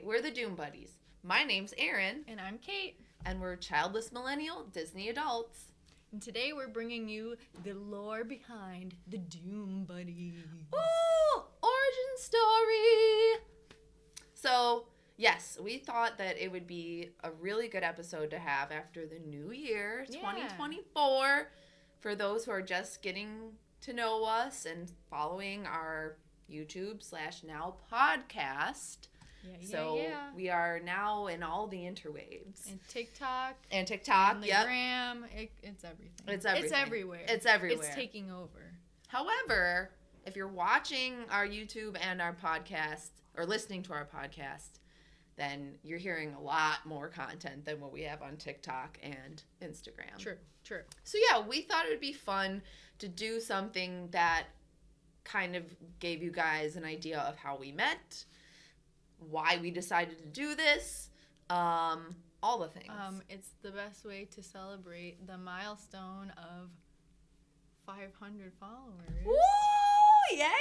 we're the Doom Buddies. My name's Erin. And I'm Kate. And we're childless millennial Disney adults. And today we're bringing you the lore behind the Doom Buddies. Ooh, origin story. So, yes, we thought that it would be a really good episode to have after the new year, 2024. For those who are just getting to know us and following our YouTube/now podcast. We are now in all the interwaves. And TikTok. And the gram. It's everything. It's everything. It's everywhere. It's everywhere. It's taking over. However, if you're watching our YouTube and our podcast, or listening to our podcast, then you're hearing a lot more content than what we have on TikTok and Instagram. True. So we thought it would be fun to do something that kind of gave you guys an idea of how we met, why we decided to do this, all the things. It's the best way to celebrate the milestone of 500 followers. Woo! Yeah!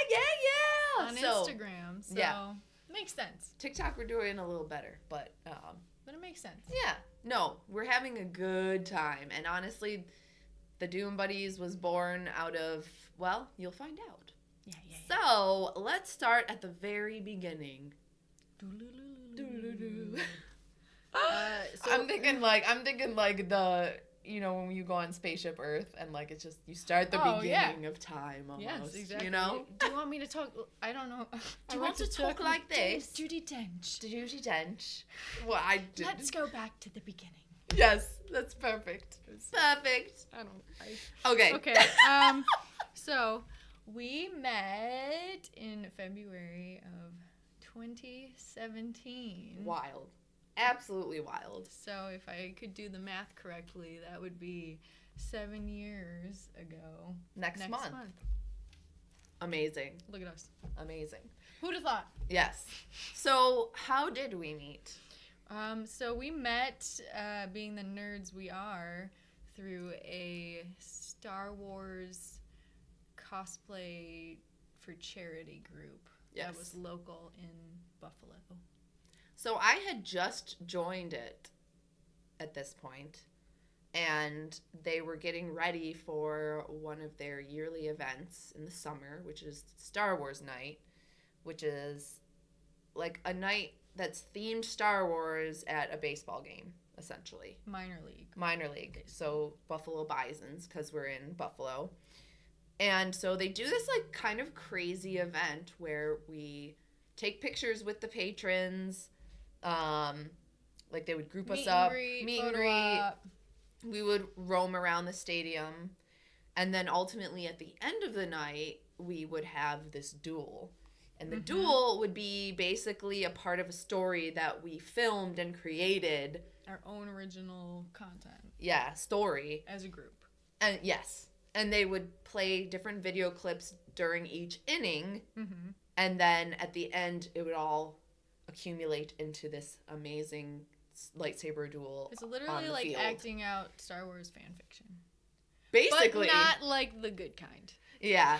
On Instagram, so makes sense. TikTok we're doing a little better, but it makes sense. Yeah. No, we're having a good time, and honestly, the Doom Buddies was born out of, well, you'll find out. Yeah. So, let's start at the very beginning. I'm thinking like the, when you go on Spaceship Earth and like it's just you start the beginning of time almost. Yes, exactly. Do you want me to talk? I don't know. Do you want to talk like this? Judi Dench. Well, I did. Let's go back to the beginning. Yes, that's perfect. Perfect. Okay. So we met in February of 2017. Wild. Absolutely wild. So if I could do the math correctly, that would be 7 years ago. Next month. Amazing. Look at us. Amazing. Who'd have thought? Yes. So how did we meet? So we met, being the nerds we are, through a Star Wars cosplay for charity group that was local in Buffalo. So I had just joined it at this point, and they were getting ready for one of their yearly events in the summer, which is Star Wars Night, which is like a night that's themed Star Wars at a baseball game, essentially. Minor league. So Buffalo Bisons, because we're in Buffalo. And so they do this like kind of crazy event where we take pictures with the patrons. Like they would group us up, meet and greet. We would roam around the stadium, and then ultimately at the end of the night we would have this duel, and the duel would be basically a part of a story that we filmed and created, our own original content. Yeah, story as a group. And and they would play different video clips during each inning, and then at the end it would all accumulate into this amazing lightsaber duel. It's literally like field. Acting out Star Wars fan fiction. Basically. But not like the good kind. Yeah.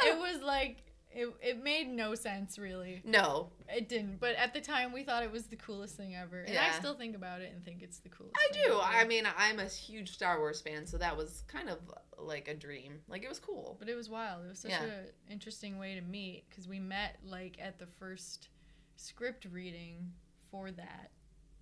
It was like, it made no sense, really. No. It didn't. But at the time, we thought it was the coolest thing ever. And I still think about it and think it's the coolest thing do. ever. I mean, I'm a huge Star Wars fan, so that was kind of like a dream. Like, it was cool. But it was wild. It was such an interesting way to meet, because we met, like, at the first script reading for that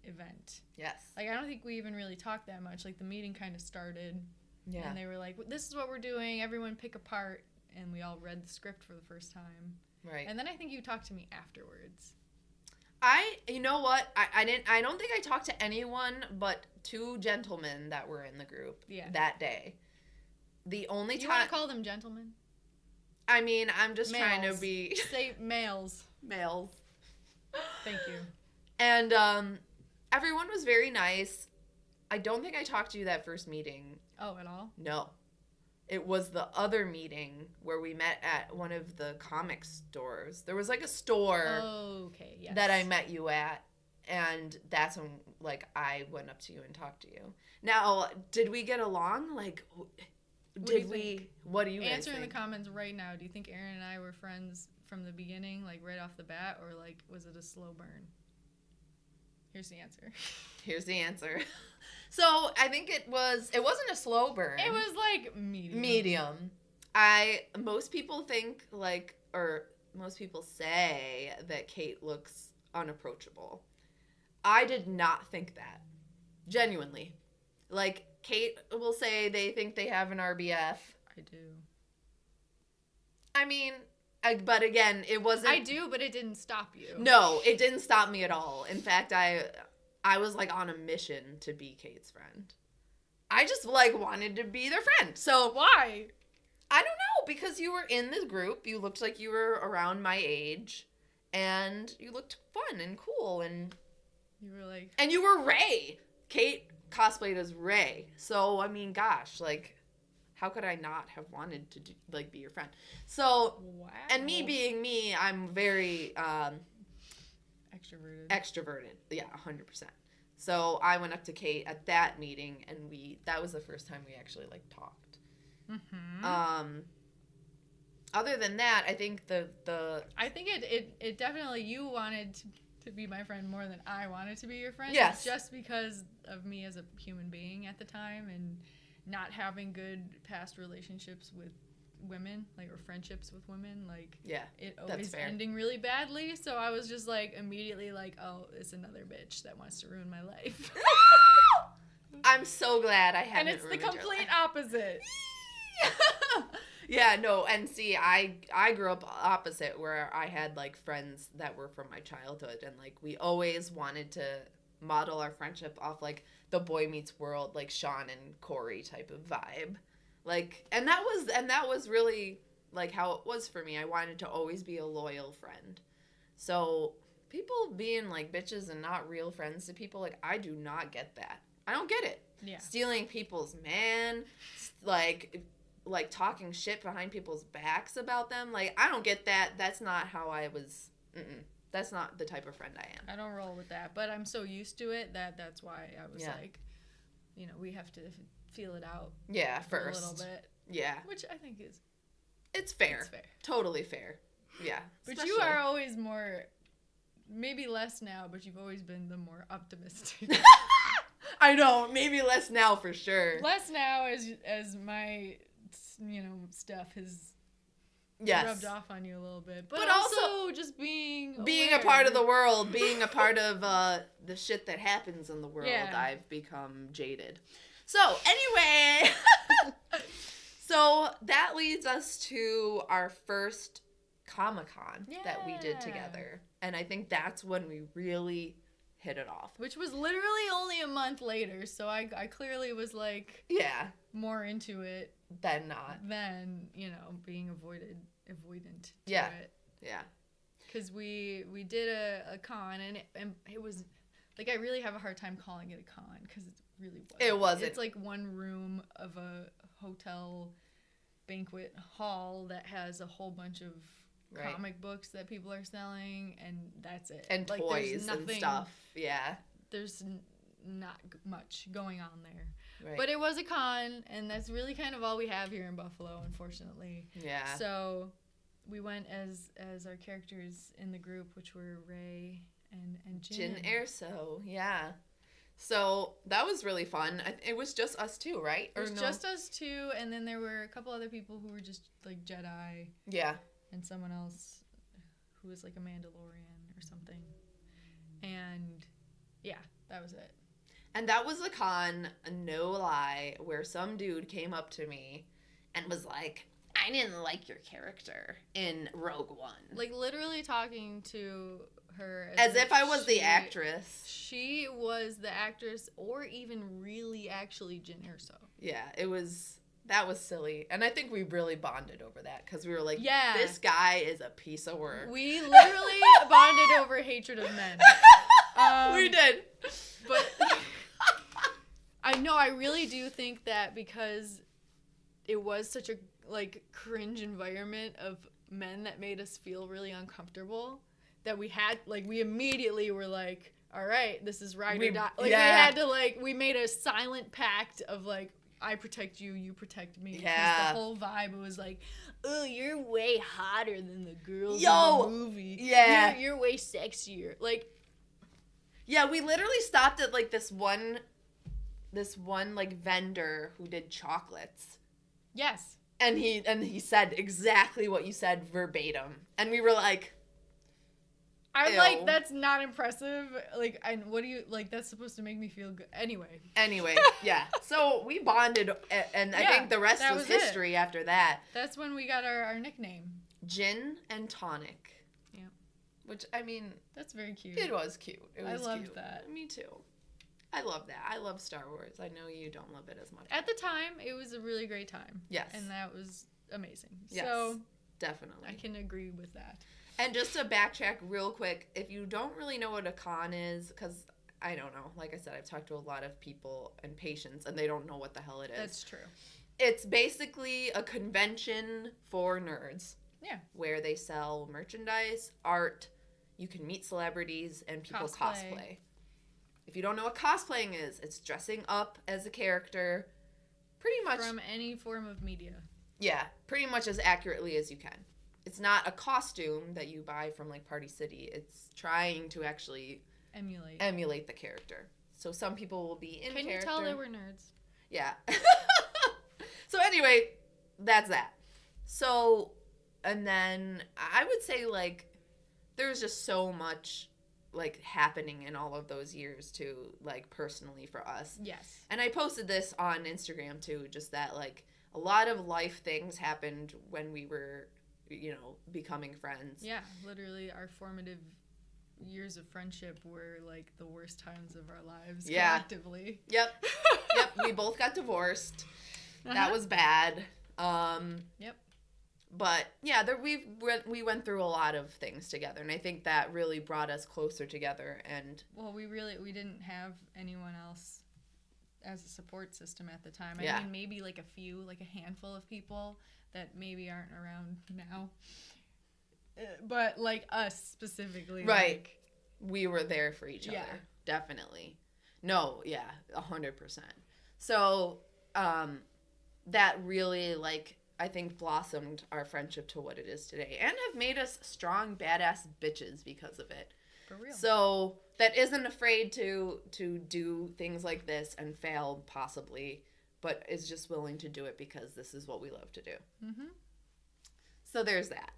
event. Yes. Like, I don't think we even really talked that much. Like, the meeting kind of started. Yeah. And they were like, this is what we're doing. Everyone pick a part. And we all read the script for the first time. Right. And then I think you talked to me afterwards. You know what? I don't think I talked to anyone but two gentlemen that were in the group that day. The only time... You want to call them gentlemen? I mean, I'm just trying to be... Say males. Males. Thank you. And everyone was very nice. I don't think I talked to you that first meeting. Oh, at all? No. It was the other meeting where we met at one of the comic stores. There was like a store that I met you at, and that's when like I went up to you and talked to you. Now, did we get along? Like, what do you guys Answer think? in the comments right now. Do you think Erin and I were friends from the beginning, like right off the bat, or like was it a slow burn? Here's the answer. Here's the answer. So I think it wasn't a slow burn. It was like medium. Medium. Most people think like, or most people say that Kate looks unapproachable. I did not think that. Genuinely. Like, Kate will say they think they have an RBF. I do. I mean, but again, it wasn't... I do, but it didn't stop you. No, it didn't stop me at all. In fact, I was, like, on a mission to be Kate's friend. I just, like, wanted to be their friend. So... Why? I don't know, because you were in this group. You looked like you were around my age. And you looked fun and cool. And you were like... And you were Ray. Kate cosplayed as Ray. So, I mean, gosh, like... How could I not have wanted to be your friend? So, wow. And me being me, I'm very extroverted. Yeah, 100%. So I went up to Kate at that meeting, and that was the first time we actually like talked. Mm-hmm. Other than that, I think I think it definitely, you wanted to be my friend more than I wanted to be your friend. Yes. Just because of me as a human being at the time, and not having good past relationships with women, like, or friendships with women, like, yeah, it always fair. Ending really badly. So I was just like immediately like, oh, it's another bitch that wants to ruin my life. I'm so glad I haven't. And it's the complete opposite. Yeah, no, and see, I grew up opposite, where I had like friends that were from my childhood, and like we always wanted to model our friendship off like the Boy Meets World, like Sean and Corey type of vibe. Like, and that was really like how it was for me. I wanted to always be a loyal friend. So people being like bitches and not real friends to people, like, I do not get that. I don't get it. Yeah. Stealing people's man, like talking shit behind people's backs about them. Like, I don't get that. That's not how I was. That's not the type of friend I am. I don't roll with that, but I'm so used to it that's why I was like, you know, we have to feel it out. Yeah, for first. a little bit. Yeah. Which I think is... It's fair. It's fair. Totally fair. Yeah. But you are always more... Maybe less now, but you've always been the more optimistic. I know. Maybe less now for sure. Less now as my, you know, stuff has... Yes. rubbed off on you a little bit, but also just being a part of the world, being a part of the shit that happens in the world. Yeah. I've become jaded. So anyway, so that leads us to our first Comic-Con that we did together, and I think that's when we really hit it off. Which was literally only a month later, so I clearly was like more into it than not. Than, you know, being avoidant to it. Yeah. Because we did a con, and it was, like, I really have a hard time calling it a con, because it really wasn't. It wasn't. It's like one room of a hotel banquet hall that has a whole bunch of comic books that people are selling, and that's it. And like, toys and stuff. Yeah. There's not much going on there. Right. But it was a con, and that's really kind of all we have here in Buffalo, unfortunately. Yeah. So we went as our characters in the group, which were Ray and Jin. Jin Erso, yeah. So that was really fun. It was just us two, right? It was just us two, and then there were a couple other people who were just like Jedi. Yeah. And someone else who was like a Mandalorian or something. And yeah, that was it. And that was a con, no lie, where some dude came up to me and was like, I didn't like your character in Rogue One. Like, literally talking to her as if I was the actress. She was the actress, or even really actually Jin Erso. Yeah, that was silly. And I think we really bonded over that, because we were like, this guy is a piece of work. We literally bonded over hatred of men. We did. But I know, I really do think that because it was such a, like, cringe environment of men that made us feel really uncomfortable, that we had, like, we immediately were like, all right, this is ride or die. Like, we had to, like, we made a silent pact of, like, I protect you, you protect me. Yeah. Because the whole vibe was like, oh, you're way hotter than the girls Yo, in the movie. yeah. You're way sexier. Like, yeah, we literally stopped at like this one like vendor who did chocolates. yes. And he said exactly what you said verbatim. And we were like, I'm ew. like, that's not impressive. Like, and what do you, like, that's supposed to make me feel good. Anyway. Yeah. So we bonded, and I Yeah, think the rest that was was it. history after that. That's when we got our nickname. Gin and tonic. Yeah. Which, I mean, That's very cute. it was cute. It was loved cute. that. Me too. I love that. I love Star Wars. I know you don't love it as much. At the time, it was a really great time. Yes. And that was amazing. Yes, So, definitely. I can agree with that. And just to backtrack real quick, if you don't really know what a con is, because I don't know. Like I said, I've talked to a lot of people and patients, and they don't know what the hell it is. That's true. It's basically a convention for nerds. Yeah. Where they sell merchandise, art, you can meet celebrities, and people cosplay. If you don't know what cosplaying is, it's dressing up as a character pretty much. From any form of media. Yeah, pretty much as accurately as you can. It's not a costume that you buy from like Party City. It's trying to actually emulate the character. So some people will be in Can character. you tell they were nerds? Yeah. So anyway, that's that. So, and then I would say like there's just so much like happening in all of those years too, like personally for us. Yes. And I posted this on Instagram too, just that like a lot of life things happened when we were, you know, becoming friends. Yeah, literally our formative years of friendship were like the worst times of our lives collectively. Yep. Yep. We both got divorced. That was bad. Yep. But yeah, we went through a lot of things together, and I think that really brought us closer together. And well, we didn't have anyone else as a support system at the time. Yeah. I mean, maybe like a handful of people that maybe aren't around now. But like us specifically, right, like, we were there for each Yeah. other, definitely. No, yeah, 100%. So, that really like I think blossomed our friendship to what it is today, and have made us strong, badass bitches because of it. for real. So that isn't afraid to do things like this and fail possibly, but is just willing to do it because this is what we love to do. Mm-hmm. So there's that.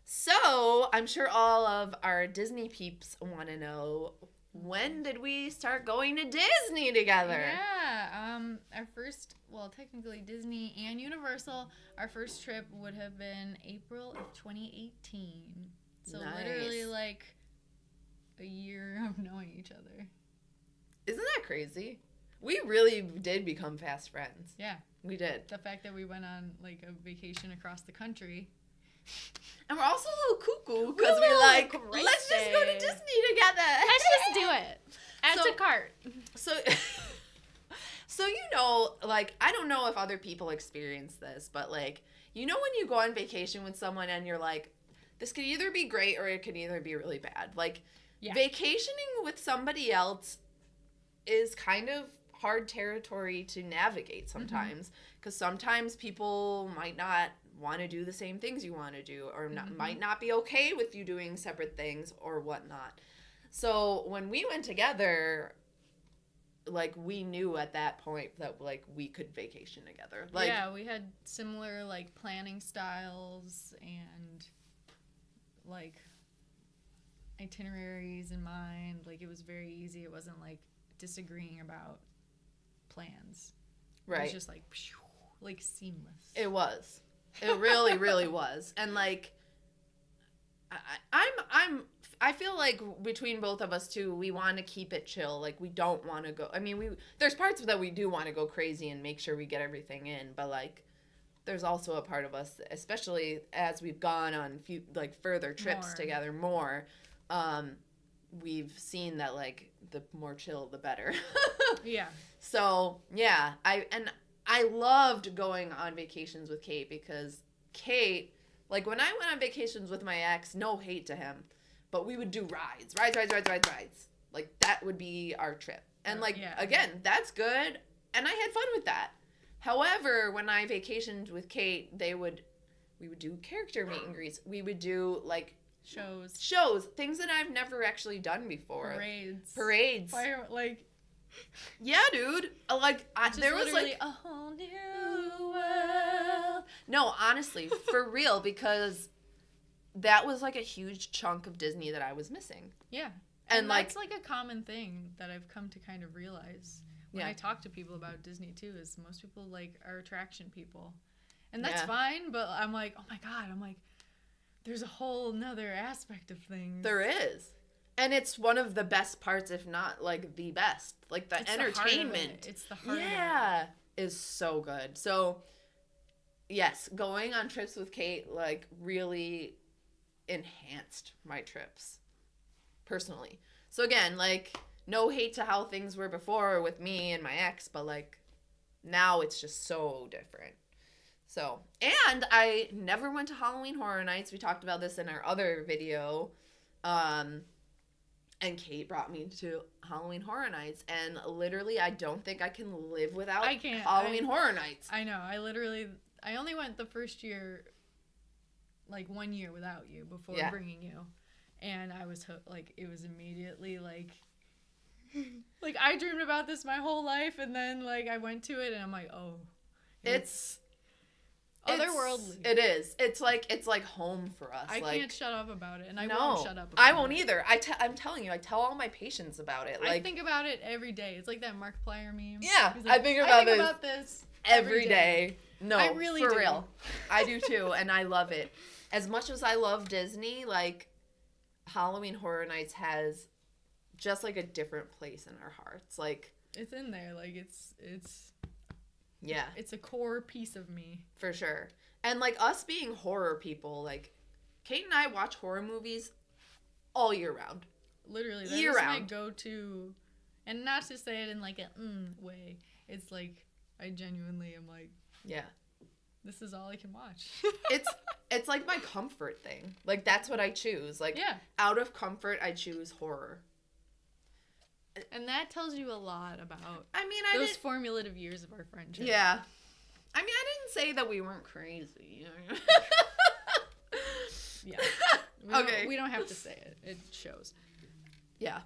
So I'm sure all of our Disney peeps want to know, when did we start going to Disney together? Yeah, our first, well, technically Disney and Universal, our first trip would have been April of 2018. So Nice. literally like a year of knowing each other. Isn't that crazy? We really did become fast friends. Yeah, We did. the fact that we went on like a vacation across the country. And we're also a little cuckoo because We're a we're little like, crazy. let's just go to Disney together. Let's just do it. Add So- to cart. So you know, like, I don't know if other people experience this, but like, you know when you go on vacation with someone and you're like, this could either be great or it could either be really bad. Like, Yeah. vacationing with somebody else is kind of hard territory to navigate sometimes, because sometimes people might not want to do the same things you want to do, or might not be okay with you doing separate things or whatnot. So when we went together, like, we knew at that point that like we could vacation together. Like, yeah, we had similar like planning styles and like itineraries in mind. Like, it was very easy. It wasn't like disagreeing about plans. It right. was just like seamless. It was. It really, really was. And like, I feel like between both of us too, we want to keep it chill. Like, we don't want to go. I mean, there's parts that we do want to go crazy and make sure we get everything in, but like, there's also a part of us, especially as we've gone on further trips More. together more. We've seen that like the more chill, the better. Yeah. So yeah, I loved going on vacations with Kate, because Kate, like, when I went on vacations with my ex, no hate to him, but we would do rides. Like, that would be our trip. And like, Yeah. again, that's good. And I had fun with that. However, when I vacationed with Kate, we would do character meet and greets. We would do like shows, things that I've never actually done before. Parades. Fire, like. Yeah, dude. There was like a whole new world. No, honestly, for real, because that was like a huge chunk of Disney that I was missing. Yeah. And that's like a common thing that I've come to kind of realize when I talk to people about Disney too, is most people like are attraction people. And that's fine, but I'm like, oh my God, there's a whole nother aspect of things. There is. And it's one of the best parts, if not like the best. Like the entertainment. It's the heart of it. Yeah. Is so good. So yes, going on trips with Kate like really enhanced my trips personally. So again, like no hate to how things were before with me and my ex, but like now it's just so different. So, and I never went to Halloween Horror Nights. We talked about this in our other video. And Kate brought me to Halloween Horror Nights, and literally I don't think I can live without Halloween Horror Nights. I know. I only went the first year, like 1 year without you before bringing you. And I was like, it was immediately like I dreamed about this my whole life, and then like I went to it and I'm like, oh, it's otherworldly. It is. It's like home for us. I can't shut up about it, and I won't shut up about it. I won't either. I'm telling you, I tell all my patients about it. Like, I think about it every day. It's like that Markiplier meme. Yeah, like, I think about this every day. No, I really for do. real. I do too, and I love it. As much as I love Disney, like Halloween Horror Nights has just like a different place in our hearts. Like it's in there. Like it's yeah. It's a core piece of me. For sure. And like us being horror people, like Kate and I watch horror movies all year round. Literally, that is my go-to. And not to say it in like a way. It's like I genuinely am like, yeah, this is all I can watch. It's like my comfort thing. Like that's what I choose. Like out of comfort, I choose horror. And that tells you a lot about those formative years of our friendship. Yeah. I mean, I didn't say that we weren't crazy. Yeah. We don't have to say it. It shows. Yeah.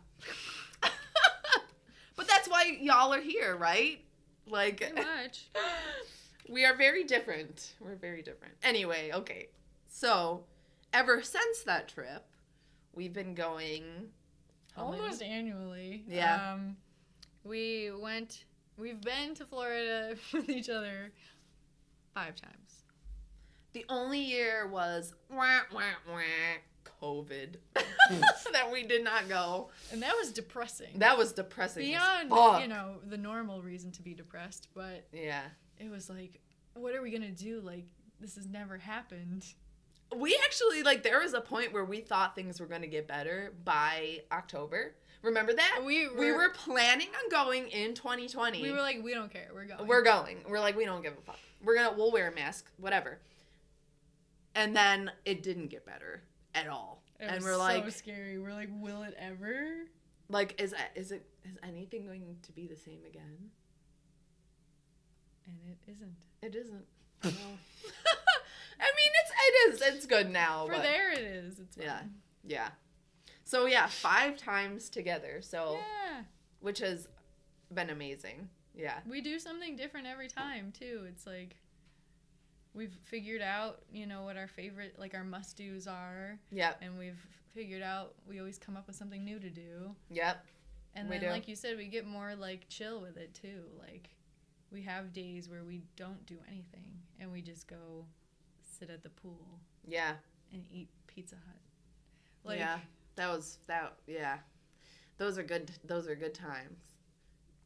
But that's why y'all are here, right? Like, pretty much. We are very different. We're very different. Anyway, okay. So, ever since that trip, we've been going almost annually. Yeah. We've been to Florida with each other 5 times. The only year was COVID that we did not go. And that was depressing. Beyond, the normal reason to be depressed, but yeah. It was like, what are we going to do? Like, this has never happened. We actually, like, there was a point where we thought things were going to get better by October. Remember that? We were planning on going in 2020. We were like, we don't care. We're going. We're like, we don't give a fuck. We'll wear a mask, whatever. And then it didn't get better at all. It was so scary. We're like, will it ever? Like, is anything going to be the same again? And it isn't. It isn't. No. I mean, it's good now. For there it is. It's fine. Yeah. So, 5 times together. So, which has been amazing. Yeah. We do something different every time, too. It's like we've figured out, what our favorite, like our must-dos are. Yep. And we've figured out we always come up with something new to do. Yep. And then, like you said, we get more, like, chill with it, too. Like, we have days where we don't do anything, and we just go sit at the pool. Yeah. And eat Pizza Hut. Like, yeah. Yeah. Those are good times.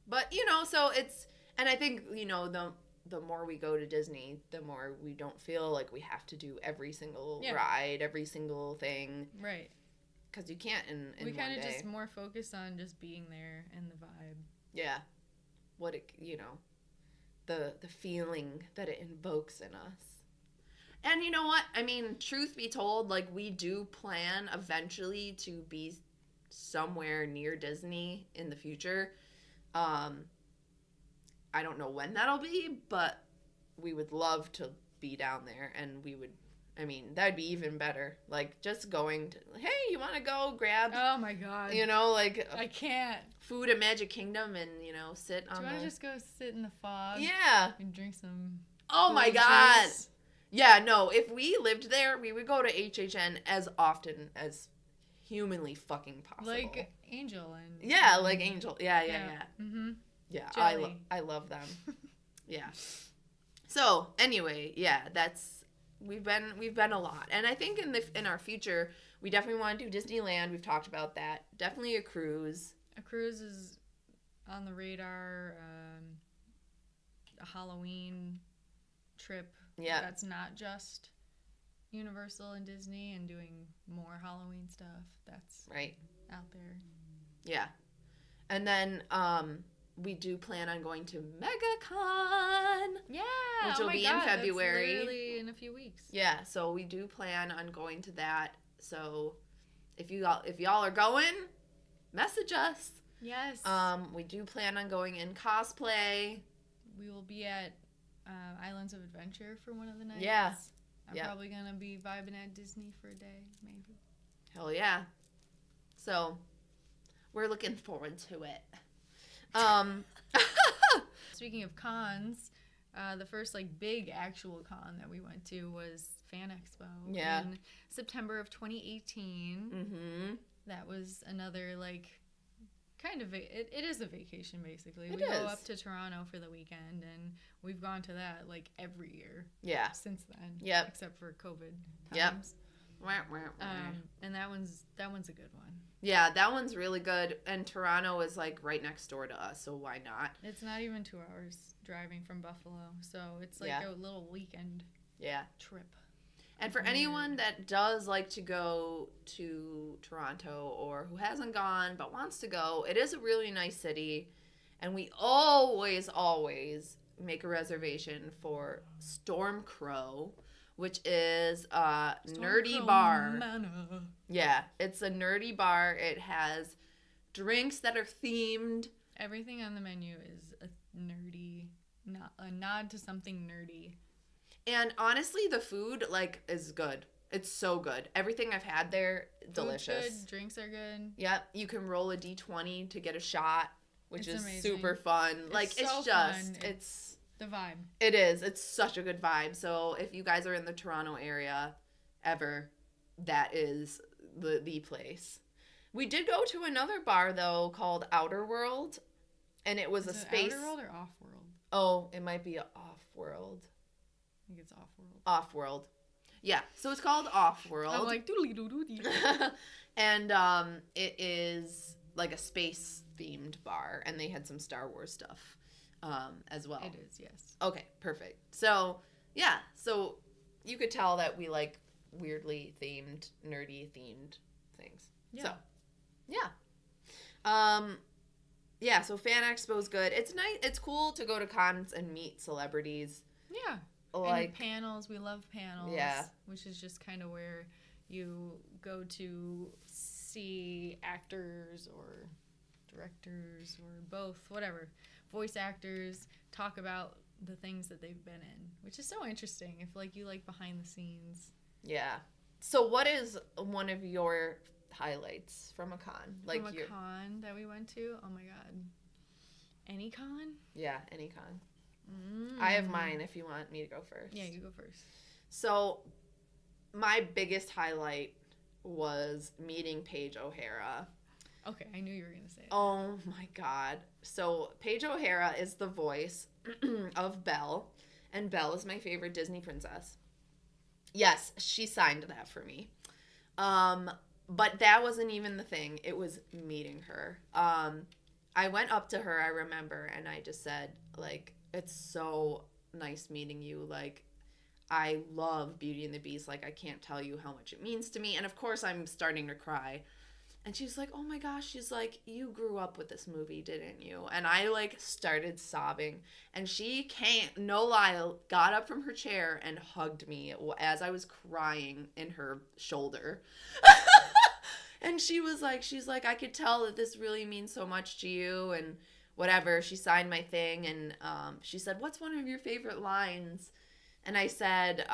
But, so it's, and I think, the more we go to Disney, the more we don't feel like we have to do every single ride, every single thing. Right. Because you can't in we kind of just more focus on just being there and the vibe. Yeah. What it, the feeling that it invokes in us. And you know what? I mean, truth be told, like, we do plan eventually to be somewhere near Disney in the future. I I don't know when that'll be, but we would love to be down there, and we would, I mean, that'd be even better. Like, just going to, hey, you want to go grab, Oh my god. you know, like, I can't. food at Magic Kingdom and, you know, sit Do on you want to just go sit in the fog? Yeah. And drink some. Oh my blue god. juice? Yeah, no, if we lived there, we would go to HHN as often as humanly fucking possible. Like Angel and. Yeah, like Angel. Yeah. Mm-hmm. Yeah, Jelly. I love them. Yeah. So, anyway, yeah, we've been a lot. And I think in our future, we definitely want to do Disneyland. We've talked about that. Definitely a cruise. A cruise is on the radar. A Halloween trip. Yeah. That's not just Universal and Disney and doing more Halloween stuff. That's Right. out there. Yeah. And then we do plan on going to MegaCon. Yeah. Which oh will my be in God, February. That's literally in a few weeks. Yeah, so we do plan on going to that. So if y'all are going, message us. Yes. We do plan on going in cosplay. We will be at Islands of Adventure for one of the nights. Yeah. I'm Yeah. probably going to be vibing at Disney for a day, maybe. Hell yeah. So we're looking forward to it. Speaking of cons, the first big actual con that we went to was Fan Expo in September of 2018. Mm-hmm. That was another kind of it is a vacation basically. We is. go up to Toronto for the weekend, and we've gone to that every year. Yeah. Since then. Yep. Except for COVID Yep. times. And that one's a good one. Yeah, that one's really good. And Toronto is right next door to us, so why not? It's not even 2 hours driving from Buffalo, so it's a little weekend trip. And for anyone that does like to go to Toronto or who hasn't gone but wants to go, it is a really nice city. And we always make a reservation for Storm Crow, which is a nerdy bar. Manor. Yeah, it's a nerdy bar. It has drinks that are themed. Everything on the menu is a nod to something nerdy. And honestly, the food is good. It's so good. Everything I've had there, delicious. Food's good, drinks are good. Yep, you can roll a D20 to get a shot, which It's is amazing. super fun. So fun. It's The vibe. it is. It's such a good vibe. So if you guys are in the Toronto area ever, that is the place. We did go to another bar though called Outer World, and it was Is a it space. Outer World or Off World? Oh, it might be Off World. I think it's Off World. Off World. Yeah, so it's called Off World. I'm like doodly doodly. And it is a space themed bar, and they had some Star Wars stuff as well. It is, yes. Okay, perfect. So yeah, so you could tell that we like weirdly themed, nerdy themed things. Yeah. So yeah. So Fan Expo's good. It's nice. It's cool to go to cons and meet celebrities. Yeah. And panels, we love panels. Yeah. Which is just kind of where you go to see actors or directors or both, whatever, voice actors talk about the things that they've been in, which is so interesting if you like behind the scenes. Yeah. So what is one of your highlights from a con? From a con that we went to? Oh my god. Any con? Yeah, any con. I have mine if you want me to go first. Yeah, you go first. So my biggest highlight was meeting Paige O'Hara. Okay, I knew you were going to say it. Oh my god. So Paige O'Hara is the voice of Belle, and Belle is my favorite Disney princess. Yes, she signed that for me. But that wasn't even the thing. It was meeting her. I went up to her, I remember, and I just said, it's so nice meeting you. I love Beauty and the Beast. I can't tell you how much it means to me. And of course, I'm starting to cry. And she's like, oh my gosh. She's like, you grew up with this movie, didn't you? And I started sobbing. And she no lie, got up from her chair and hugged me as I was crying in her shoulder. And she's like, I could tell that this really means so much to you. And whatever. She signed my thing, and she said, "What's one of your favorite lines?" And I said,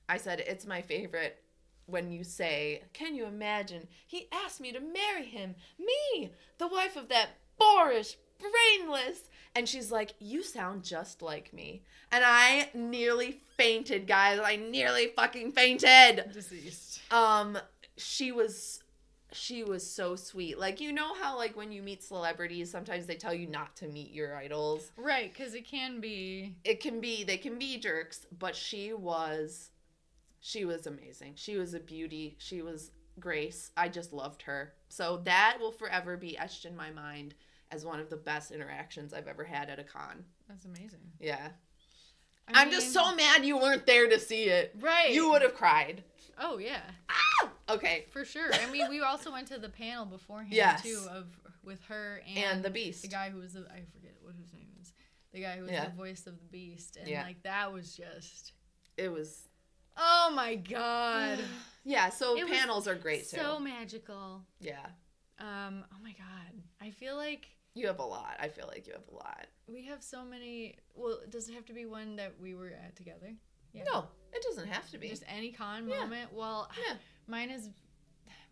"It's my favorite when you say, 'Can you imagine? He asked me to marry him, me, the wife of that boorish, brainless.'" And she's like, "You sound just like me." And I nearly fainted, guys. I nearly fucking fainted. Deceased. She was so sweet. Like, you know how, like, when you meet celebrities, sometimes they tell you not to meet your idols. Right, because it can be. They can be jerks, but she was amazing. She was a beauty. She was Grace. I just loved her. So that will forever be etched in my mind as one of the best interactions I've ever had at a con. That's amazing. Yeah. I'm just so mad you weren't there to see it. Right. You would have cried. Oh, yeah. Ah! Okay. For sure. I mean, we also went to the panel beforehand, yes. too, with her and the Beast. The guy who was I forget what his name is. The guy who was the voice of the Beast. And, like, that was just... It was... Oh, my God. Yeah, so panels are great, too. So magical. Yeah. Oh, my God. I feel like... You have a lot. I feel like you have a lot. We have so many... Well, does it have to be one that we were at together? Yeah. No, it doesn't have to be. Just any con moment? Well, mine is...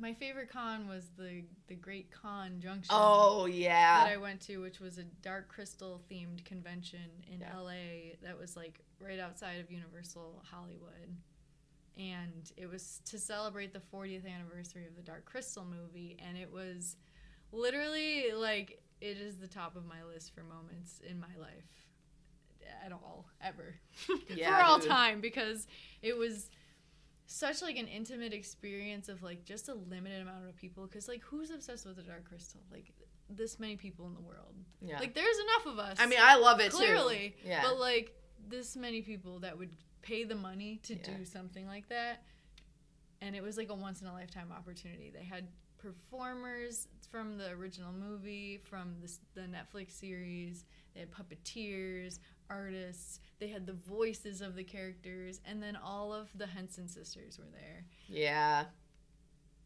My favorite con was the Great Con Junction. Oh, yeah. That I went to, which was a Dark Crystal themed convention in LA that was like right outside of Universal Hollywood. And it was to celebrate the 40th anniversary of the Dark Crystal movie. And it was literally like, it is the top of my list for moments in my life at all, ever. Yeah, for all time, because it was such like an intimate experience of like just a limited amount of people, because like who's obsessed with the Dark Crystal? Like this many people in the world. Yeah. Like there's enough of us. I mean, I love it clearly, too. Yeah. But like this many people that would pay the money to do something like that, and it was like a once in a lifetime opportunity. They had performers from the original movie, from the Netflix series. They had puppeteers, artists. They had the voices of the characters, and then all of the Henson sisters were there. Yeah.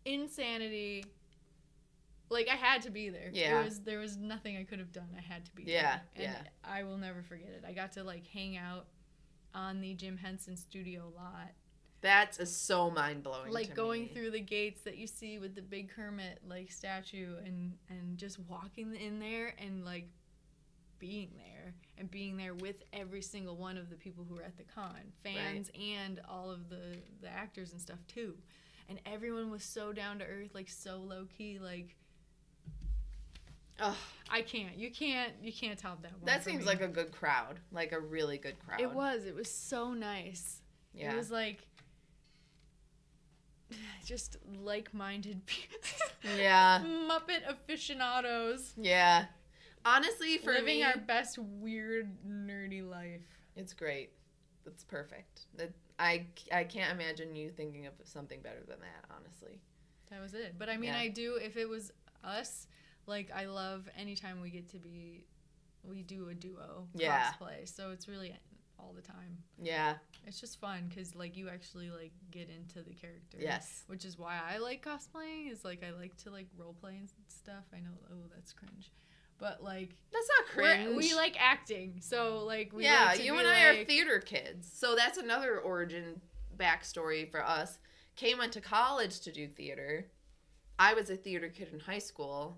Insanity. Like, I had to be there. Yeah. There was nothing I could have done. I had to be there. Yeah. And I will never forget it. I got to, like, hang out on the Jim Henson studio lot. That is so mind-blowing like, to going me. through the gates that you see with the big Kermit, like, statue, and just walking in there and, like, being there with every single one of the people who were at the con, fans and all of the actors and stuff too, and everyone was so down to earth, like so low key, like. I can't. You can't top that one. That seems like a good crowd, like a really good crowd. It was so nice. Yeah. It was like just like-minded people. Yeah. Muppet aficionados. Yeah. Honestly, for living me, our best weird nerdy life. It's great. It's perfect. I can't imagine you thinking of something better than that, honestly. That was it. But I mean, I do, if it was us, like, I love anytime we do a duo cosplay. So it's really all the time. Yeah. It's just fun because, like, you actually, like, get into the character. Yes. Which is why I like cosplaying, is, like, I like to, like, role play and stuff. I know, that's cringe. But, like... That's not cringe. We like acting. So, like, we yeah, like to you be and I are theater kids. So that's another origin backstory for us. Kay went to college to do theater. I was a theater kid in high school.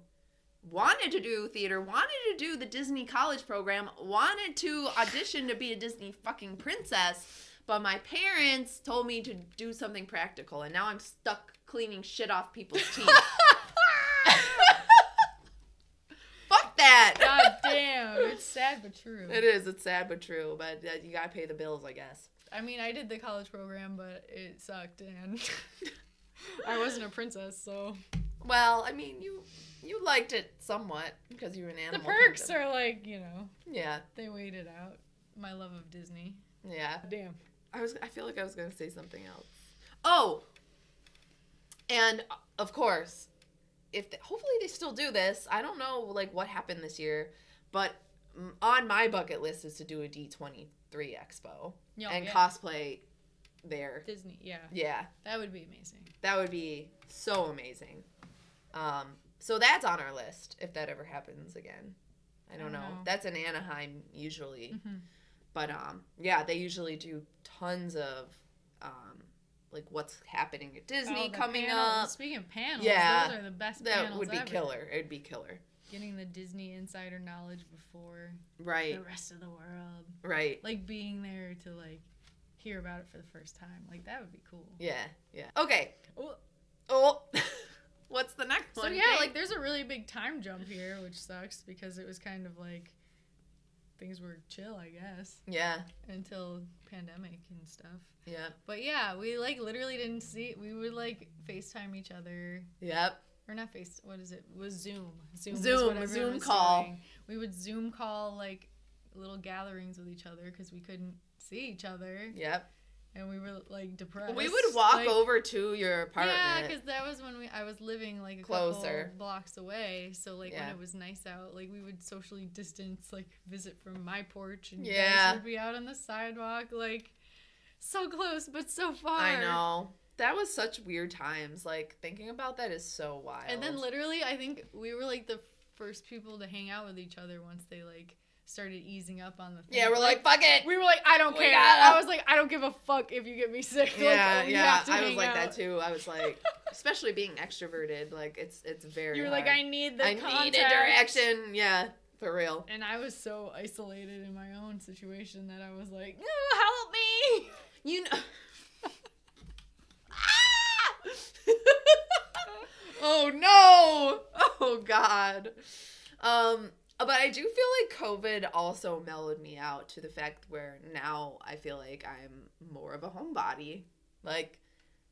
Wanted to do theater. Wanted to do the Disney college program. Wanted to audition to be a Disney fucking princess. But my parents told me to do something practical. And now I'm stuck cleaning shit off people's teeth. That. God damn. It's sad but true. It is. It's sad but true. But you gotta pay the bills, I guess. I mean, I did the college program, but it sucked, and I wasn't a princess, so. Well, I mean, you liked it somewhat because you were an animal. The perks kingdom. Are like, Yeah. They weighed it out. My love of Disney. Yeah. Damn. I feel like I was gonna say something else. Oh. And of course. Hopefully they still do this. I don't know like what happened this year, but on my bucket list is to do a D23 Expo and cosplay there. Disney, yeah. Yeah. That would be amazing. That would be so amazing. So that's on our list if that ever happens again. I don't know. know. That's in Anaheim usually. Mm-hmm. But yeah, they usually do tons of like what's happening at Disney coming up. Speaking of panels, Yeah, those are the best That panels would be ever. killer. It'd be killer. Getting the Disney insider knowledge before Right. the rest of the world. Right. Like being there to like hear about it for the first time. Like that would be cool. Yeah. Yeah. Okay. Oh. Oh. What's the next So one? yeah, Kate? like there's a really big time jump here, which sucks because it was kind of like things were chill, I guess, Yeah. until pandemic and stuff. Yep. But yeah, we like literally didn't see. We would like FaceTime each other, Yep. or not Face. What is it? It was Zoom. Was Zoom, what a everyone Zoom was call. doing. We would Zoom call like little gatherings with each other because we couldn't see each other, Yep. and we were like depressed. We would walk like, over to your apartment. Yeah, because that was when I was living like a Closer. couple blocks away. So like when Yeah. it was nice out, like we would socially distance, like visit from my porch, and you Yeah. guys would be out on the sidewalk, like so close but so far. I know. That was such weird times. Like, thinking about that is so wild. And then literally, I think we were like the first people to hang out with each other once they like started easing up on the thing. yeah, we're like, fuck it. we were like, I don't We care. gotta- I was like, I don't give a fuck if you get me sick. Yeah, like, we yeah. have to I was hang like out. that too. I was like, especially being extroverted, like it's very You were hard. like, I need the I contact. need a direction. Yeah, for real. And I was so isolated in my own situation that I was like, "No, help me!" You know. Oh no! Oh god. But I do feel like COVID also mellowed me out to the fact where now I feel like I'm more of a homebody. Like,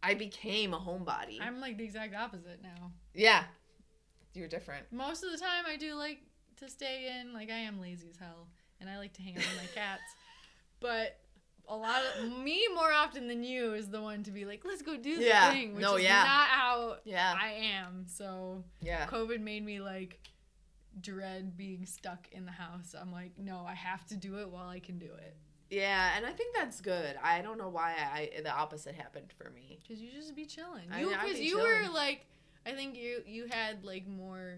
I became a homebody. I'm like the exact opposite now. Yeah. You're different. Most of the time, I do like to stay in. Like, I am lazy as hell, and I like to hang out with my cats. But a lot of me, more often than you, is the one to be like, let's go do the Yeah. thing, which No, is yeah. not how Yeah. I am. So Yeah. COVID made me like dread being stuck in the house. I'm like, no, I have to do it while I can do it. Yeah, and I think that's good. I don't know why the opposite happened for me. Cause you just be chilling. I mean, I'd Because be you chilling. were like, I think you had like more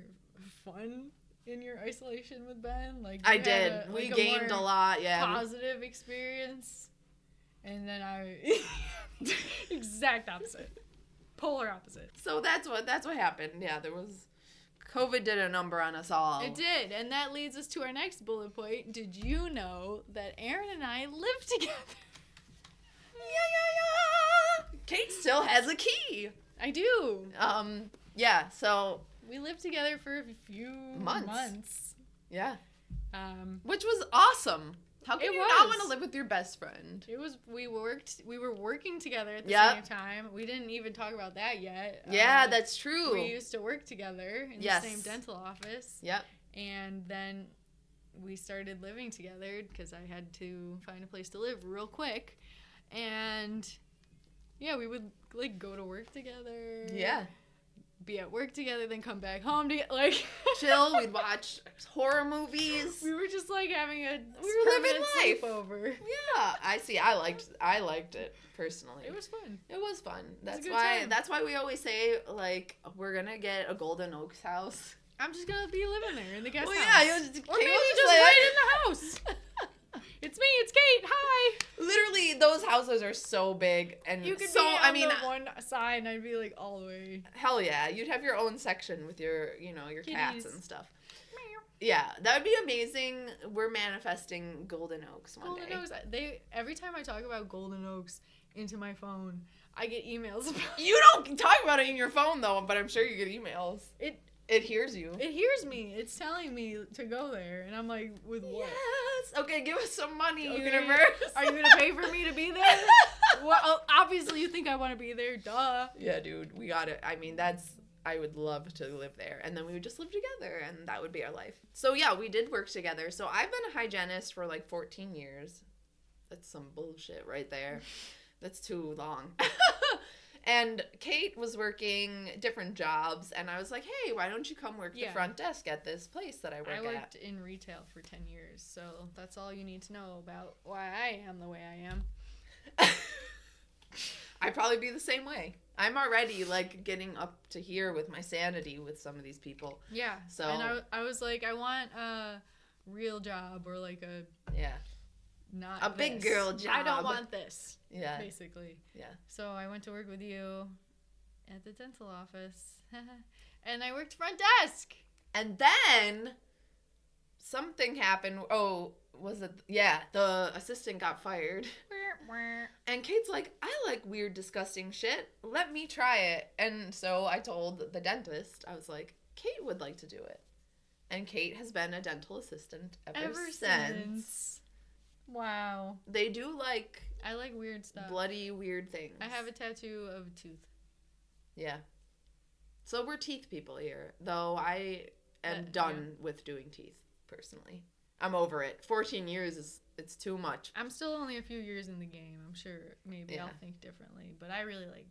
fun in your isolation with Ben. Like I you had did. We gained a more lot, yeah. positive experience, and then I exact opposite, polar opposite. So that's what happened. Yeah, there was COVID did a number on us all. It did, and that leads us to our next bullet point. Did you know that Aaron and I live together? Yeah. Kate still has a key. I do. Yeah, so We lived together for a few Months. yeah. Which Which was awesome. How can It you not was. want to live with your best friend? it was we were working together at the Yep. same time. We didn't even talk about that yet. Yeah, that's true. we used to work together in Yes. the same dental office. Yep. And then we started living together because I had to find a place to live real quick. And yeah, we would like go to work together. Yeah. Be at work together, then come back home to like Chill. We'd watch horror movies. we were just like having a We were living life. sleepover. Yeah, I see. I liked it personally. It was fun. It was fun. That's good why. time. That's why we always say like we're gonna get a Golden Oaks house. I'm just gonna be living there in the guest Well, house. yeah, it was- or Kate maybe was just like- right in the house. It's me. It's Kate. Hi. Literally, those houses are so big and You could so. be on I mean, the one side, and I'd be like all the way. hell yeah, you'd have your own section with your, your cats Kitties. and stuff. Yeah, that would be amazing. We're manifesting Golden Oaks one Golden day. Oaks. Every time I talk about Golden Oaks into my phone, I get emails about You don't talk about it in your phone though, but I'm sure you get emails. it. It hears you. It hears me. It's telling me to go there, and I'm like, with what? Yes. Okay, give us some money, Okay, universe. Are you gonna pay for me to be there? Well, obviously you think I want to be there. Duh. Yeah, dude, we got it. I mean, I would love to live there. And then we would just live together, and that would be our life. So, yeah, we did work together. So, I've been a hygienist for like 14 years. That's some bullshit right there. That's too long. And Kate was working different jobs, and I was like, hey, why don't you come work the Yeah. front desk at this place that I work I at? worked in retail for 10 years, so that's all you need to know about why I am the way I am. I'd probably be the same way. I'm already like getting up to here with my sanity with some of these people. Yeah. So- And I was like, I want real job or like a Yeah. not A big this. girl I don't job. want this, Yeah. basically. Yeah. So I went to work with you at the dental office. And I worked front desk. And then something happened. Oh, was it? Yeah, the assistant got fired. And Kate's like, I like weird, disgusting shit. Let me try it. And so I told the dentist, I was like, Kate would like to do it. And Kate has been a dental assistant ever since. Wow. They do like I like weird stuff. bloody, weird things. I have a tattoo of a tooth. Yeah. So we're teeth people here, though I am done with doing teeth, personally. I'm over it. 14 years it's too much. I'm still only a few years in the game. I'm sure maybe Yeah. I'll think differently, but I really like.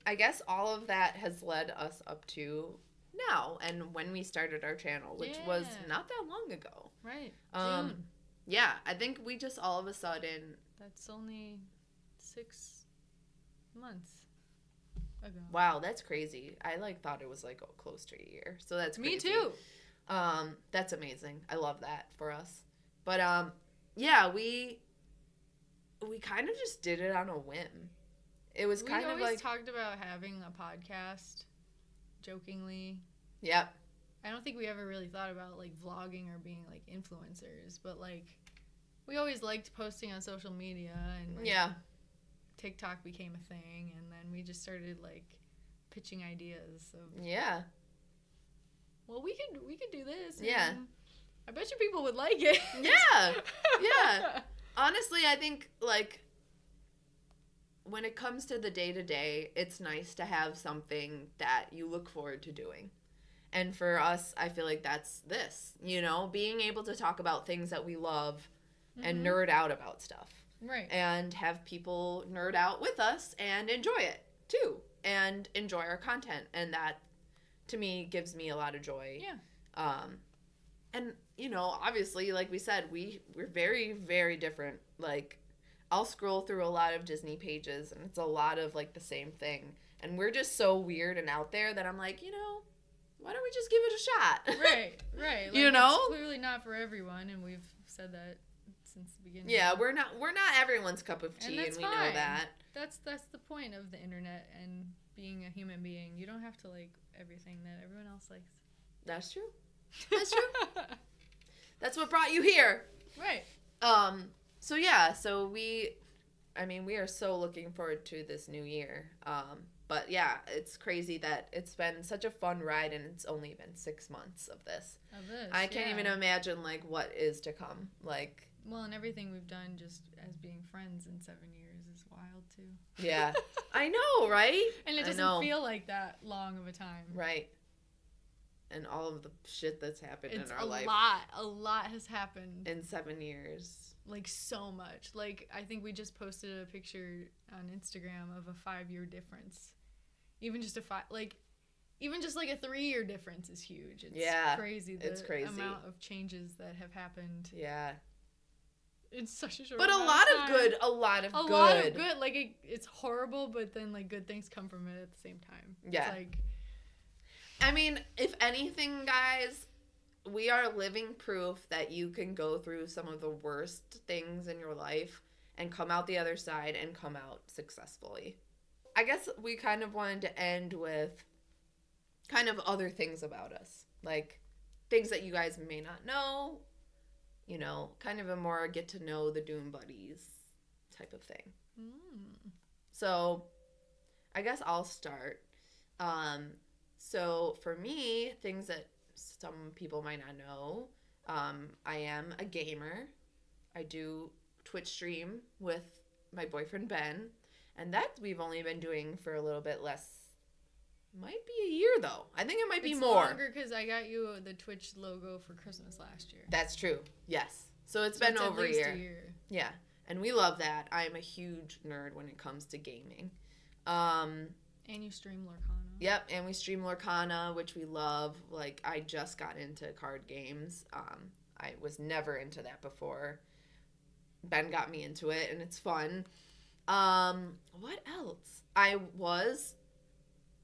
I guess all of that has led us up to now and when we started our channel, which was not that long ago. Right. June. Yeah, I think we just all of a sudden. That's only 6 months ago. Wow, that's crazy. I thought it was close to a year. So that's crazy. Me too. That's amazing. I love that for us. But yeah, we kind of just did it on a whim. It was kind of We always talked about having a podcast, jokingly. Yep. I don't think we ever really thought about vlogging or being influencers, but we always liked posting on social media, and yeah. TikTok became a thing, and then we just started pitching ideas of Yeah. well, we could do this. Yeah. And I bet you people would like it. Yeah. Yeah. Honestly, I think when it comes to the day-to-day, it's nice to have something that you look forward to doing. And for us, I feel like that's this, being able to talk about things that we love and nerd out about stuff. Right. And have people nerd out with us and enjoy it too. And enjoy our content. And that, to me, gives me a lot of joy. Yeah. And, obviously, like we said, we're very, very different. I'll scroll through a lot of Disney pages, and it's a lot of, the same thing. And we're just so weird and out there that I'm like, why don't we just give it a shot? Right. It's clearly not for everyone, and we've said that since the beginning. Yeah, we're not everyone's cup of tea, and we know that. That's the point of the internet and being a human being. You don't have to like everything that everyone else likes. That's true. That's true. That's what brought you here. Right. So yeah, we are so looking forward to this new year. But yeah, it's crazy that it's been such a fun ride, and it's only been 6 months of this. I can't even imagine what is to come. Well, and everything we've done just as being friends in 7 years is wild too. Yeah. I know, right? And it doesn't feel like that long of a time. Right. And all of the shit that's happened in our life. A lot has happened. In 7 years. So much. I think we just posted a picture on Instagram of a 5-year difference. Even just a 3-year difference is huge. It's crazy. It's crazy. Amount of changes that have happened. Yeah. It's such a short But a lot of good. A lot of good. It's horrible, but then good things come from it at the same time. Yeah. It's if anything, guys, we are living proof that you can go through some of the worst things in your life and come out the other side and come out successfully. I guess we kind of wanted to end with kind of other things about us. Things that you guys may not know. Kind of a more get to know the Doom Buddies type of thing. So, I guess I'll start. So, for me, things that some people might not know, I am a gamer. I do Twitch stream with my boyfriend, Ben. And that we've only been doing for a little bit less. Might be a year, though. I think it might be more. It's longer because I got you the Twitch logo for Christmas last year. That's true. Yes. So it's been over at least a year. Yeah. And we love that. I'm a huge nerd when it comes to gaming. And you stream Lorcana. Yep. And we stream Lorcana, which we love. I just got into card games. I was never into that before. Ben got me into it, and it's fun. What else? I was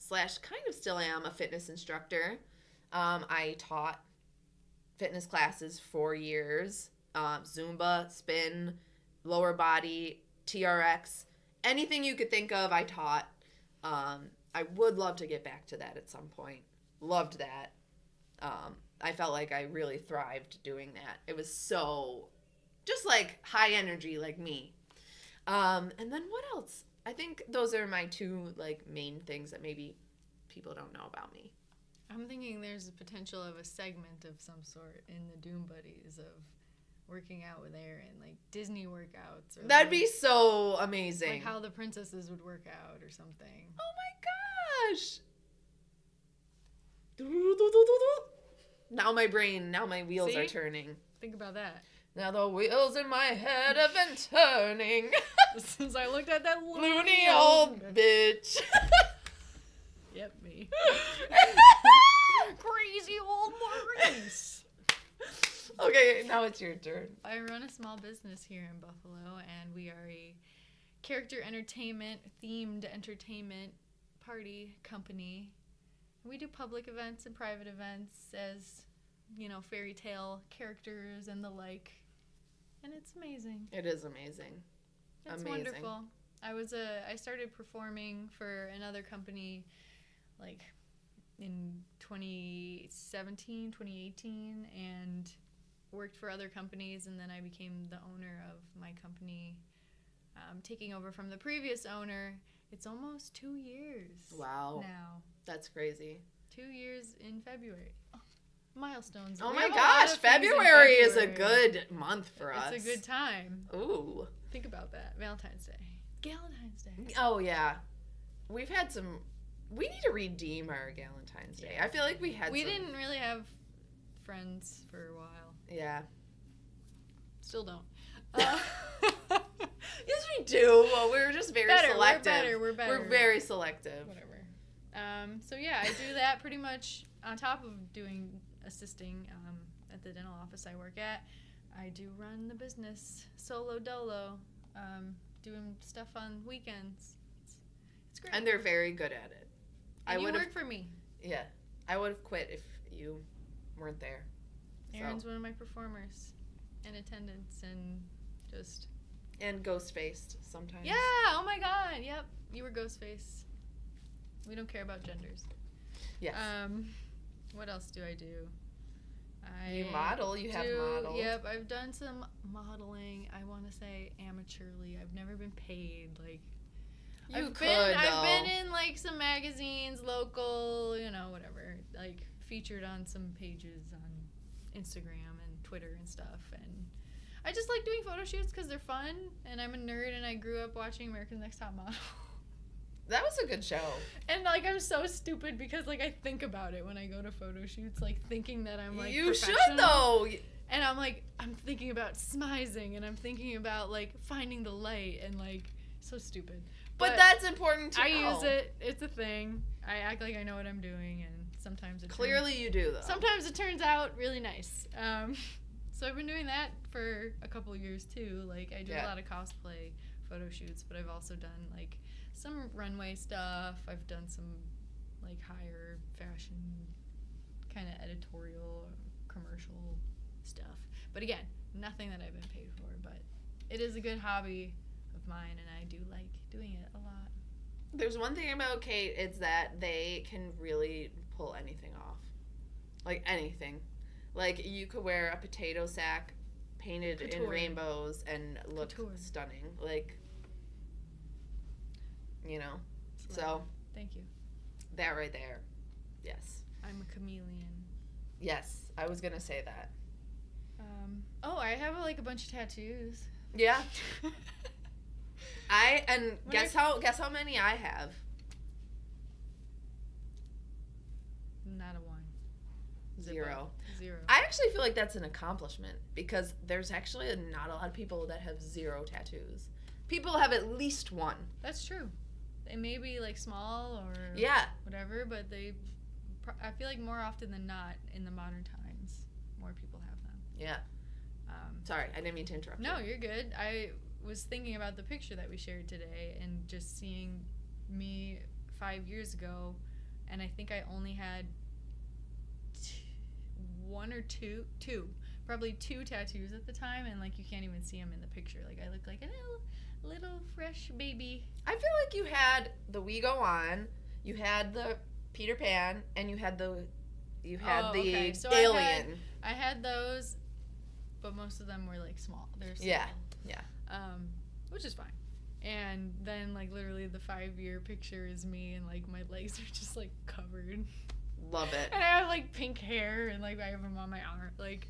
/ kind of still am a fitness instructor. I taught fitness classes for years. Zumba, spin, lower body, TRX, anything you could think of, I taught. I would love to get back to that at some point. Loved that. I felt like I really thrived doing that. It was so just like high energy, like me. And then what else? I think those are my two like main things that maybe people don't know about me. I'm thinking there's a potential of a segment of some sort in the Doom Buddies of working out with Aaron, like Disney workouts. Or That'd like, be so amazing. like how the princesses would work out or something. Oh my gosh. Now my wheels See? are turning. Think about that. Now the wheels in my head have been turning. Since I looked at that Loony old bitch. Yep, me. Crazy old Maurice. Okay, now it's your turn. I run a small business here in Buffalo, and we are a character entertainment, themed entertainment party company. We do public events and private events as, fairy tale characters and the like. And it's amazing. It is amazing. It's Amazing. wonderful. I started performing for another company like in 2017, 2018, and worked for other companies, and then I became the owner of my company, taking over from the previous owner. It's almost 2 years. Wow. Now. That's crazy. 2 years in February. Oh, milestones. Oh We my have a lot gosh, of things in February is a February. good month for us. It's a good time. Ooh. Think about that. Valentine's Day. Galentine's Day. Oh yeah. We need to redeem our Galentine's Day. Yeah. I feel like we didn't really have friends for a while. Yeah. Still don't. Yes, we do. Well, we're just very selective. We're better. We're very selective. Whatever. So yeah, I do that pretty much on top of assisting at the dental office I work at. I do run the business solo dolo, doing stuff on weekends. It's great. And they're very good at it. And you work for me. Yeah. I would have quit if you weren't there. Aaron's one of my performers in attendance and just... And ghost-faced sometimes. Yeah, oh my god, yep. You were Ghostface. We don't care about genders. Yes. What else do I do? You model. You have modeled. Yep, I've done some modeling. I want to say amateurly. I've never been paid. Like, I've been in like some magazines, local, whatever. Like featured on some pages on Instagram and Twitter and stuff. And I just like doing photo shoots because they're fun. And I'm a nerd, and I grew up watching America's Next Top Model. That was a good show. And like I'm so stupid because like I think about it when I go to photo shoots, like thinking that I'm like you should professional. though. And I'm thinking about smizing, and I'm thinking about like finding the light, and like so stupid. But that's important to know. I use it. It's a thing. I act like I know what I'm doing, and sometimes it Clearly you do though. Sometimes it turns out really nice. So I've been doing that for a couple of years too. Like I do a lot of cosplay photo shoots, but I've also done like some runway stuff. I've done some like higher fashion kind of editorial commercial stuff. But again, nothing that I've been paid for, but it is a good hobby of mine, and I do like doing it a lot. There's one thing about Kate, it's that they can really pull anything off. Like anything. Like you could wear a potato sack painted in rainbows and look stunning. Like, so thank you. That right there. Yes. I'm a chameleon. Yes, I was gonna say that. I have like a bunch of tattoos. Yeah. Guess how many I have? Not a one. Zero. Zero. I actually feel like that's an accomplishment because there's actually not a lot of people that have 0 tattoos. People have at least one. That's true. They may be like small or whatever, but I feel like more often than not in the modern times, more people have them. Yeah. Sorry, I didn't mean to interrupt. No, you're good. I was thinking about the picture that we shared today and just seeing me 5 years ago, and I think I only had one or two, probably two tattoos at the time, and like you can't even see them in the picture. Like I look like a little fresh baby. I feel like you had the We Go On, you had the Peter Pan, and you had the okay. So alien. I had those, but most of them were like small. They're small. Yeah. Which is fine. And then like literally the 5-year picture is me, and like my legs are just like covered. Love it. And I have like pink hair, and like I have them on my arm, like,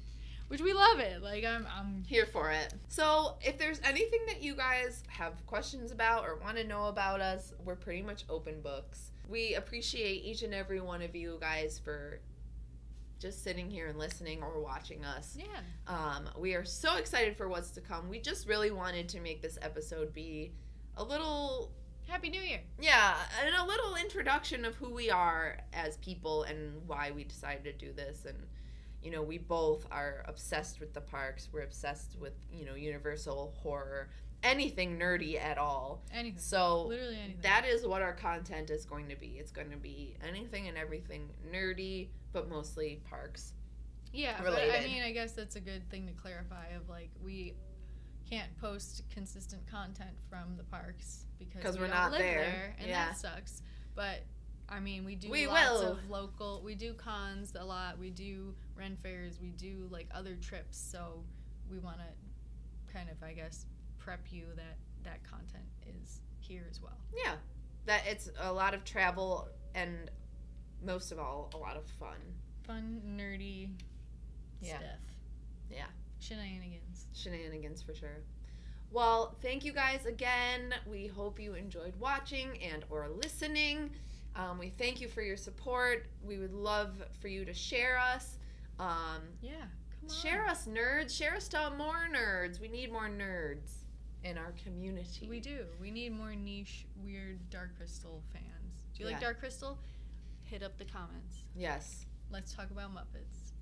which we love it. Like I'm here for it. So if there's anything that you guys have questions about or want to know about us, we're pretty much open books. We appreciate each and every one of you guys for just sitting here and listening or watching us. Yeah. We are so excited for what's to come. We just really wanted to make this episode be a little Happy New Year. Yeah, and a little introduction of who we are as people and why we decided to do this. And, you know, we both are obsessed with the parks. We're obsessed with, you know, Universal, horror, anything nerdy at all. Anything. So literally anything. That is what our content is going to be. It's going to be anything and everything nerdy, but mostly parks. Yeah, related. But I mean, I guess that's a good thing to clarify of like we can't post consistent content from the parks because we we're don't not live there. and Yeah. that sucks. But I mean, we do We lots will. of local. We do cons a lot. We do Ren fairs. We do like other trips. So we want to kind of, I guess, prep you that content is here as well. Yeah, that it's a lot of travel and most of all, a lot of fun. Fun, nerdy stuff. Yeah. Shenanigans for sure. Well, thank you guys again. We hope you enjoyed watching and or listening. We thank you for your support. We would love for you to share us. Yeah, come on. Share us, nerds. Share us to more nerds. We need more nerds in our community. We do. We need more niche, weird Dark Crystal fans. Do you like Yeah. Dark Crystal? Hit up the comments. Yes. Let's talk about Muppets.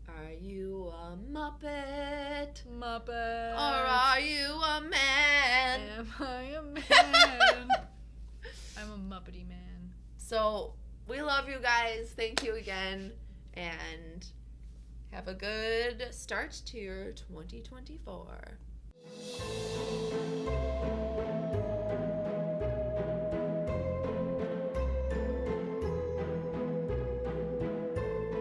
Are you a Muppet? Muppet. Or are you a man? Am I a man? I'm a Muppety man. So, we love you guys. Thank you again. And have a good start to your 2024.